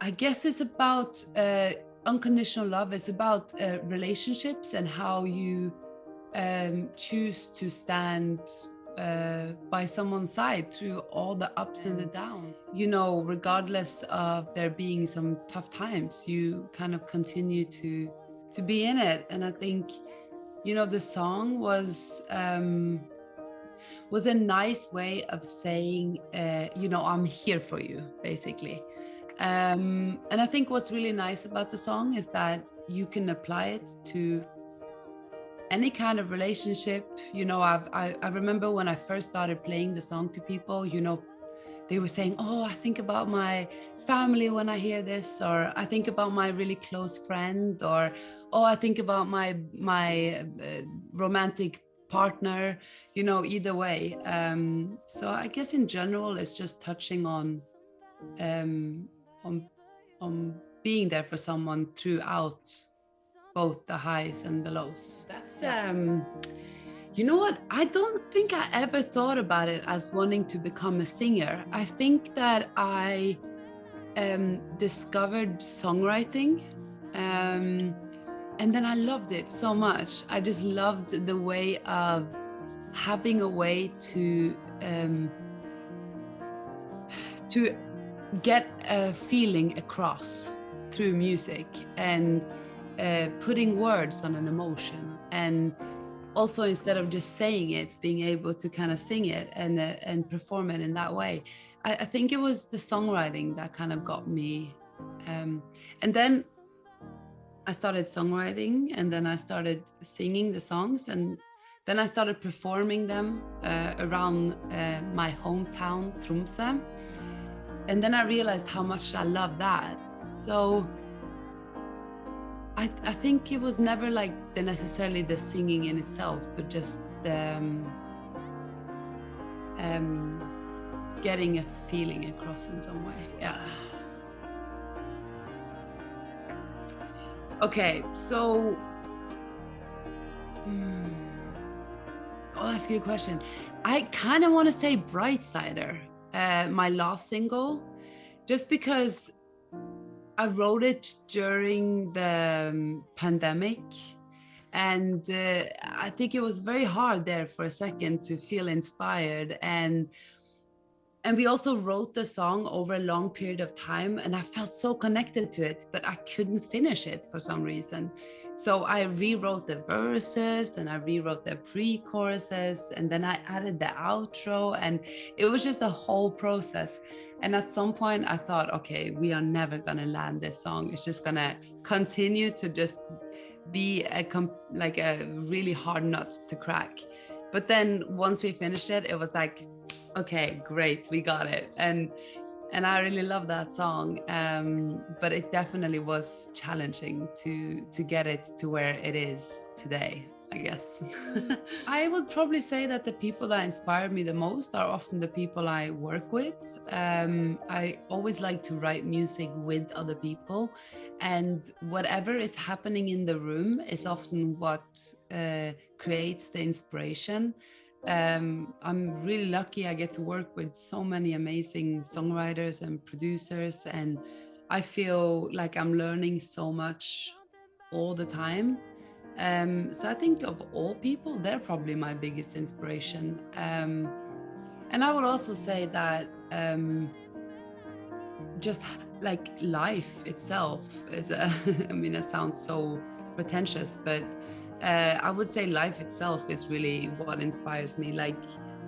I guess it's about unconditional love. It's about relationships and how you choose to stand by someone's side through all the ups and the downs. You know, regardless of there being some tough times, you kind of continue to be in it. And I think, you know, the song was a nice way of saying, you know, I'm here for you, basically. And I think what's really nice about the song is that you can apply it to any kind of relationship. You know, I remember when I first started playing the song to people, you know, they were saying, oh, I think about my family when I hear this, or I think about my really close friend, or oh, I think about my romantic partner, you know, either way. So I guess in general, it's just touching on being there for someone throughout both the highs and the lows. That's you know what, I don't think I ever thought about it as wanting to become a singer. I think that I discovered songwriting, and then I loved it so much. I just loved the way of having a way to get a feeling across through music, and putting words on an emotion, and also instead of just saying it, being able to kind of sing it and perform it in that way. I think it was the songwriting that kind of got me. And then I started songwriting, and then I started singing the songs, and then I started performing them around my hometown, Tromsø. And then I realized how much I love that. So I think it was never like necessarily the singing in itself, but just getting a feeling across in some way. Yeah. Okay, so that's a good question. I kind of want to say Brightsider, my last single, just because I wrote it during the pandemic, and I think it was very hard there for a second to feel inspired, and we also wrote the song over a long period of time, and I felt so connected to it, but I couldn't finish it for some reason. So I rewrote the verses, and I rewrote the pre-choruses, and then I added the outro, and it was just a whole process. And at some point I thought, okay, we are never gonna land this song. It's just gonna continue to just be like a really hard nut to crack. But then once we finished it, it was like, okay, great, we got it. And I really love that song. But it definitely was challenging to get it to where it is today, I guess. I would probably say that the people that inspire me the most are often the people I work with. I always like to write music with other people, and whatever is happening in the room is often what creates the inspiration. I'm really lucky I get to work with so many amazing songwriters and producers, and I feel like I'm learning so much all the time. So I think of all people, they're probably my biggest inspiration. And I would also say that just like life itself is I mean, it sounds so pretentious, but I would say life itself is really what inspires me. Like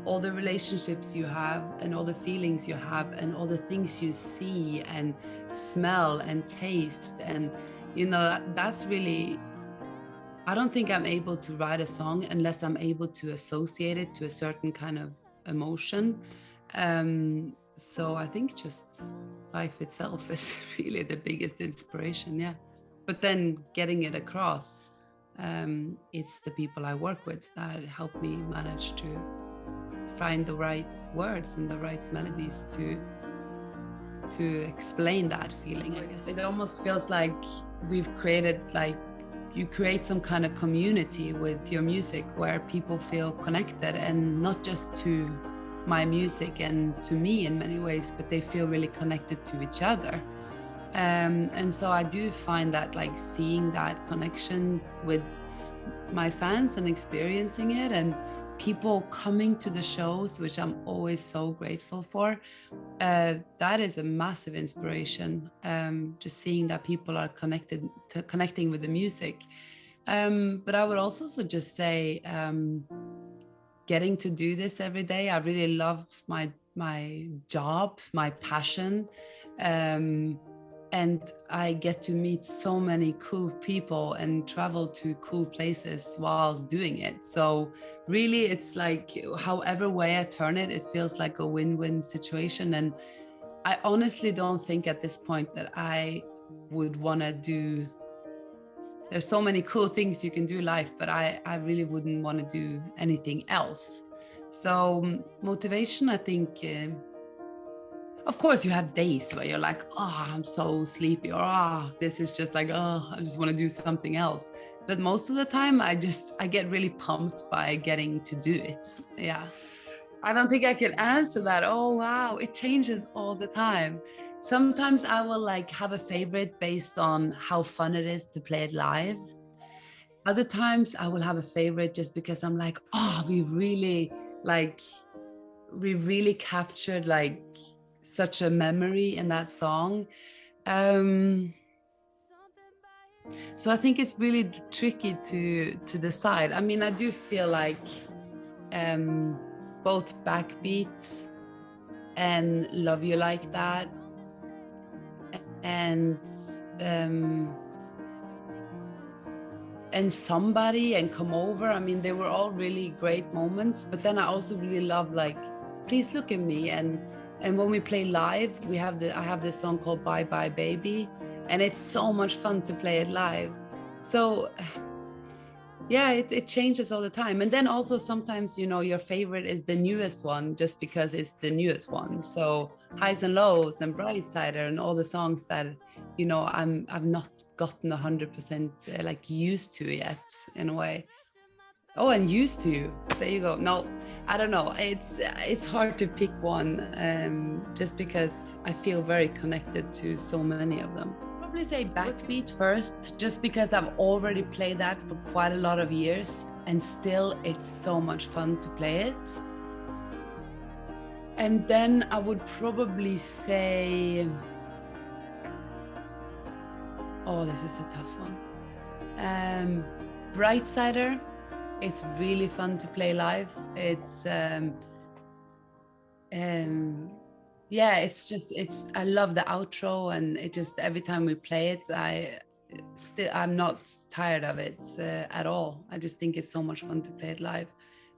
all the relationships you have, and all the feelings you have, and all the things you see and smell and taste, and you know, that's really, I don't think I'm able to write a song unless I'm able to associate it to a certain kind of emotion. So I think just life itself is really the biggest inspiration, yeah. But then getting it across, it's the people I work with that help me manage to find the right words and the right melodies to explain that feeling, I guess. It almost feels like we've created, like, you create some kind of community with your music where people feel connected, and not just to my music and to me in many ways, but they feel really connected to each other. And so I do find that like seeing that connection with my fans and experiencing it, and people coming to the shows, which I'm always so grateful for, that is a massive inspiration. Just seeing that people are connecting with the music. But I would also just say, getting to do this every day, I really love my job, my passion. And I get to meet so many cool people and travel to cool places whilst doing it. So really, it's like, however way I turn it, it feels like a win-win situation. And I honestly don't think at this point that I would want to do, there's so many cool things you can do in life, but I really wouldn't want to do anything else. So motivation, I think, of course, you have days where you're like, oh, I'm so sleepy, or oh, this is just like, oh, I just want to do something else. But most of the time, I get really pumped by getting to do it. Yeah. I don't think I can answer that. Oh, wow. It changes all the time. Sometimes I will like have a favorite based on how fun it is to play it live. Other times I will have a favorite just because I'm like, oh, we really captured like such a memory in that song. So I think it's really tricky to decide. I mean, I do feel like both Backbeat and Love You Like That and Somebody and Come Over, I mean, they were all really great moments. But then I also really love like Please Look at Me, and when we play live, I have this song called Bye Bye Baby, and it's so much fun to play it live. So yeah, it changes all the time. And then also sometimes, you know, your favorite is the newest one just because it's the newest one. So Highs and Lows and Brightsider and all the songs that, you know, I've not gotten 100% like used to yet in a way. Oh, and Used to. There you go. No, I don't know. It's hard to pick one, just because I feel very connected to so many of them. Probably say Backbeat first, just because I've already played that for quite a lot of years, and still it's so much fun to play it. And then I would probably say, oh, this is a tough one. Brightsider. It's really fun to play live. It's yeah, I love the outro, and it just, every time we play it, I'm not tired of it at all. I just think it's so much fun to play it live.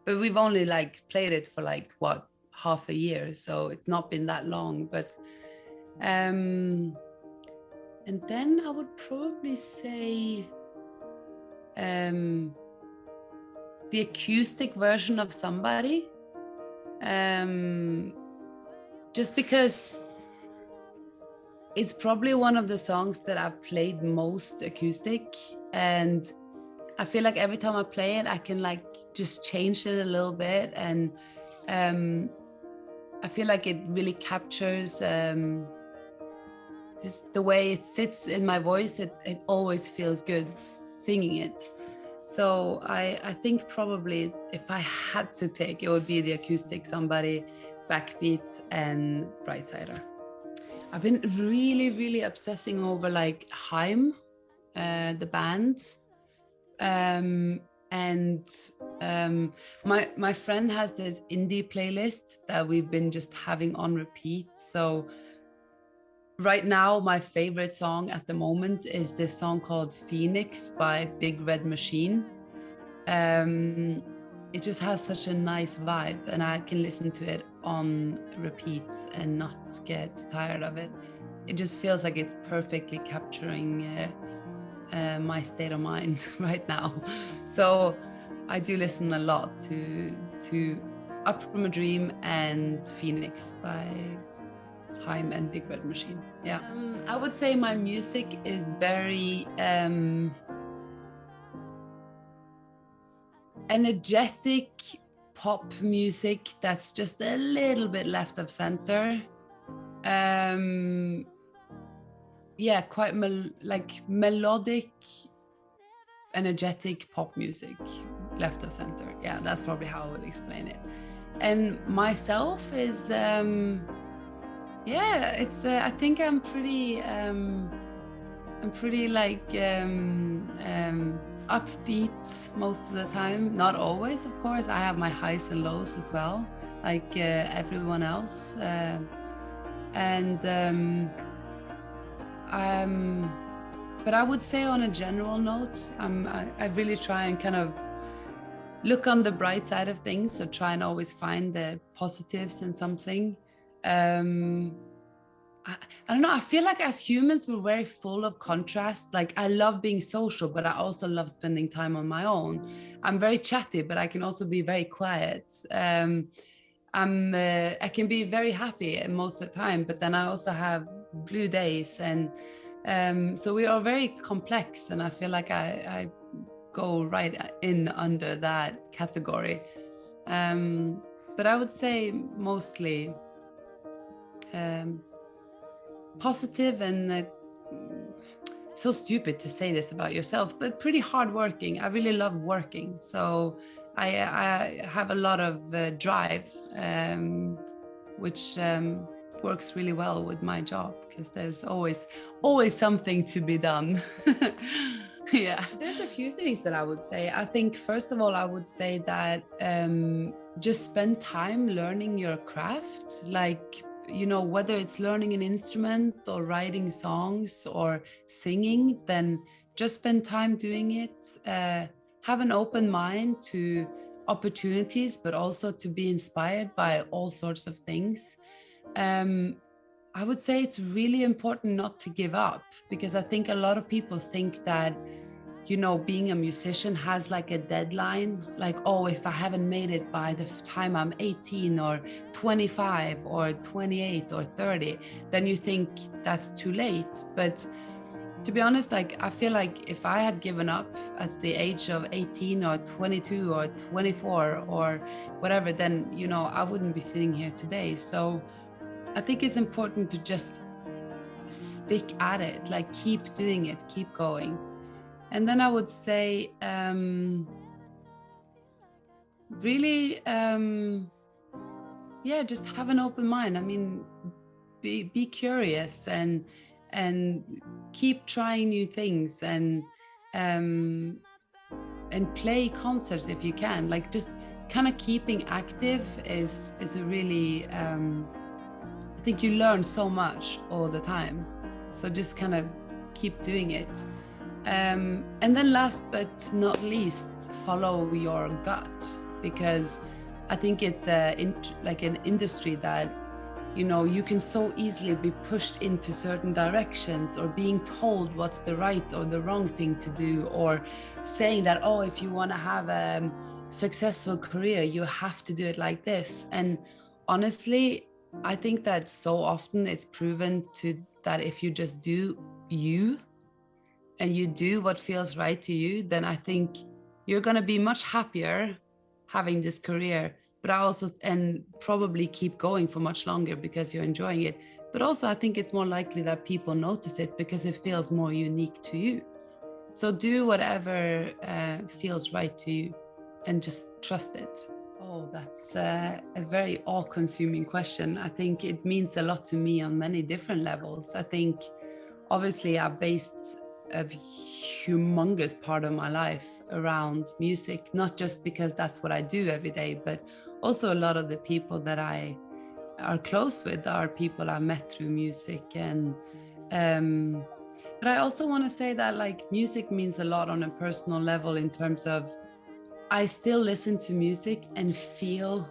But we've only like played it for like what, half a year, so it's not been that long. But and then I would probably say the acoustic version of Somebody, just because it's probably one of the songs that I've played most acoustic, and I feel like every time I play it, I can like just change it a little bit, and I feel like it really captures just the way it sits in my voice. It always feels good singing it. So I think probably if I had to pick, it would be the acoustic Somebody, Backbeat, and Brightsider. I've been really, really obsessing over like Haim, the band. My friend has this indie playlist that we've been just having on repeat. So right now, my favorite song at the moment is this song called Phoenix by Big Red Machine. It just has such a nice vibe, and I can listen to it on repeat and not get tired of it. It just feels like it's perfectly capturing my state of mind right now. So I do listen a lot to Up From a Dream and Phoenix by Haim and Big Red Machine. Yeah. I would say my music is very energetic pop music that's just a little bit left of center. yeah, quite like melodic, energetic pop music, left of center. Yeah, that's probably how I would explain it. And myself is, yeah, it's. I think I'm pretty like upbeat most of the time. Not always, of course. I have my highs and lows as well, like everyone else. But I would say on a general note, I really try and kind of look on the bright side of things. So try and always find the positives in something. I don't know, I feel like as humans, we're very full of contrast. Like I love being social, but I also love spending time on my own. I'm very chatty, but I can also be very quiet. I can be very happy most of the time, but then I also have blue days. And so we are very complex. And I feel like I go right in under that category. But I would say mostly positive and so stupid to say this about yourself, but pretty hardworking. I really love working. So I have a lot of drive, which works really well with my job because there's always something to be done. Yeah, there's a few things that I would say. I think first of all, I would say that just spend time learning your craft, like, you know, whether it's learning an instrument or writing songs or singing, then just spend time doing it. Have an open mind to opportunities, but also to be inspired by all sorts of things. I would say it's really important not to give up, because I think a lot of people think that, you know, being a musician has like a deadline, like, oh, if I haven't made it by the time I'm 18 or 25 or 28 or 30, then you think that's too late. But to be honest, like, I feel like if I had given up at the age of 18 or 22 or 24 or whatever, then, you know, I wouldn't be sitting here today. So I think it's important to just stick at it, like keep doing it, keep going. And then I would say, really, yeah, just have an open mind. I mean, be curious and keep trying new things and play concerts if you can. Like, just kind of keeping active is a really, I think you learn so much all the time. So just kind of keep doing it. And then last but not least, follow your gut, because I think it's like an industry that, you know, you can so easily be pushed into certain directions, or being told what's the right or the wrong thing to do, or saying that, oh, if you want to have a successful career, you have to do it like this. And honestly, I think that so often it's proven that if you just do you, and you do what feels right to you, then I think you're going to be much happier having this career, but and probably keep going for much longer because you're enjoying it. But also I think it's more likely that people notice it because it feels more unique to you. So do whatever feels right to you and just trust it. Oh, that's a very all-consuming question. I think it means a lot to me on many different levels. I think obviously I've based a humongous part of my life around music, not just because that's what I do every day, but also a lot of the people that I are close with are people I met through music. And but I also want to say that, like, music means a lot on a personal level, in terms of I still listen to music and feel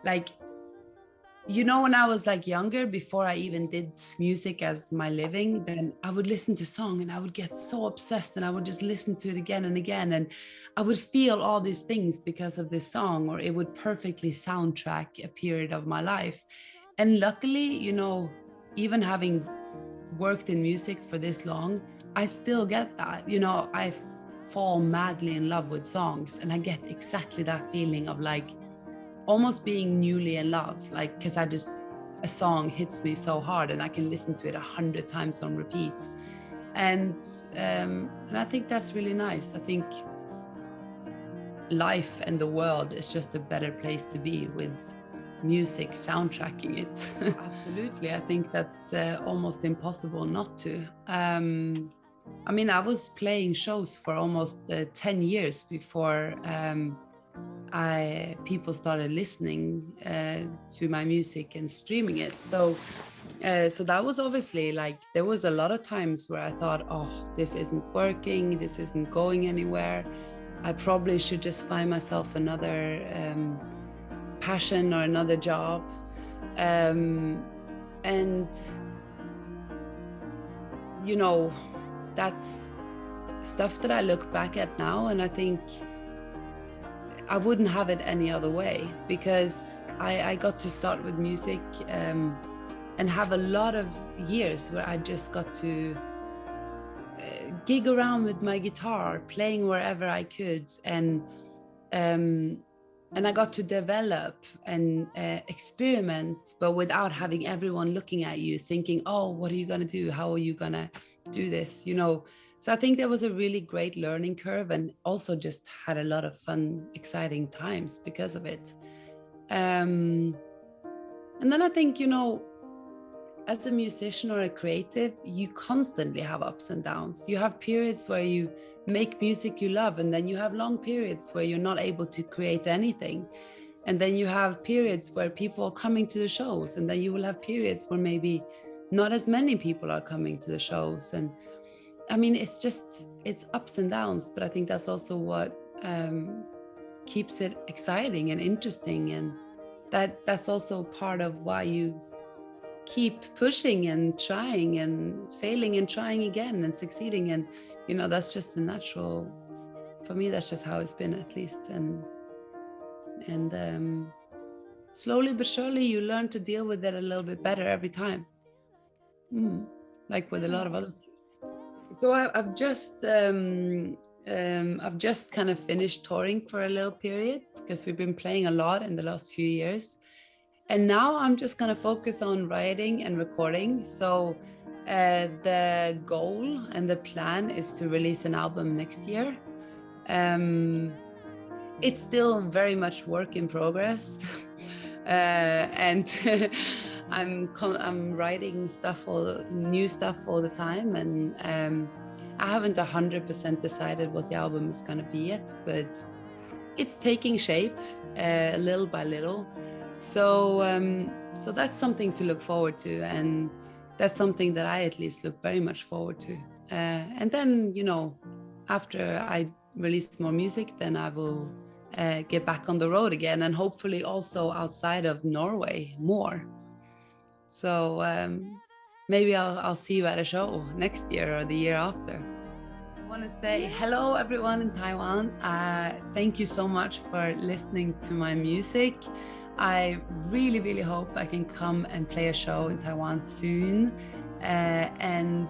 like, you know, when I was like younger, before I even did music as my living, then I would listen to a song and I would get so obsessed, and I would just listen to it again and again. And I would feel all these things because of this song, or it would perfectly soundtrack a period of my life. And luckily, you know, even having worked in music for this long, I still get that. You know, I fall madly in love with songs, and I get exactly that feeling of like almost being newly in love, like, because a song hits me so hard and I can listen to it 100 times on repeat. And I think that's really nice. I think life and the world is just a better place to be with music soundtracking it. Absolutely. I think that's almost impossible not to. I mean, I was playing shows for almost 10 years before people started listening to my music and streaming it. So that was obviously like, there was a lot of times where I thought, oh, this isn't working, this isn't going anywhere. I probably should just find myself another passion or another job. And, you know, that's stuff that I look back at now, and I think I wouldn't have it any other way, because I got to start with music and have a lot of years where I just got to gig around with my guitar, playing wherever I could, and I got to develop and experiment, but without having everyone looking at you thinking, oh, what are you gonna do? How are you gonna do this? You know, so I think there was a really great learning curve, and also just had a lot of fun, exciting times because of it. And then I think, you know, as a musician or a creative, you constantly have ups and downs. You have periods where you make music you love, and then you have long periods where you're not able to create anything. And then you have periods where people are coming to the shows, and then you will have periods where maybe not as many people are coming to the shows. And I mean, it's ups and downs, but I think that's also what keeps it exciting and interesting. And that's also part of why you keep pushing and trying and failing and trying again and succeeding. And, you know, that's just the natural, for me, that's just how it's been, at least. And slowly but surely you learn to deal with it a little bit better every time. Like with a lot of other things. So I've just kind of finished touring for a little period, because we've been playing a lot in the last few years. And now I'm just going to focus on writing and recording. So the goal and the plan is to release an album next year. It's still very much work in progress. And I'm writing new stuff all the time. And I haven't 100% decided what the album is going to be yet, but it's taking shape little by little. So that's something to look forward to, and that's something that I at least look very much forward to. And then, you know, after I release more music, then I will get back on the road again, and hopefully also outside of Norway more. So maybe I'll see you at a show next year or the year after. I want to say hello everyone in Taiwan. Thank you so much for listening to my music. I really, really hope I can come and play a show in Taiwan soon. And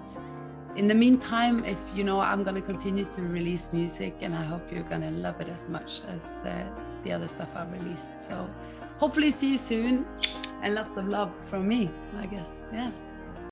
in the meantime, if you know, I'm going to continue to release music, and I hope you're going to love it as much as the other stuff I've released. So hopefully see you soon, and lots of love from me, I guess. Yeah.